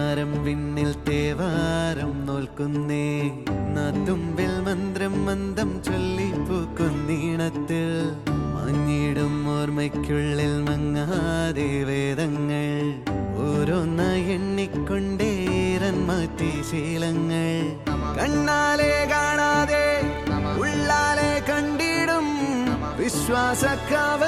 താരം വിണ്ണിൽ തേവാരം നോൽക്കുന്നേ നാത്തുമ്പിൽ മന്ത്രം മന്ദം ചൊല്ലിപ്പൂക്കുന്നീണത്തിൽ മഞ്ഞിടും ഓർമ്മയ്ക്കുള്ളിൽ മങ്ങാതെ വേദങ്ങൾ ഓരോന്നായി എണ്ണിക്കൊണ്ടേരൻ മാറ്റി ശീലങ്ങൾ കണ്ണാലെ കാണാതെ ഉള്ളാലെ കണ്ടിടും വിശ്വാസക്കാവ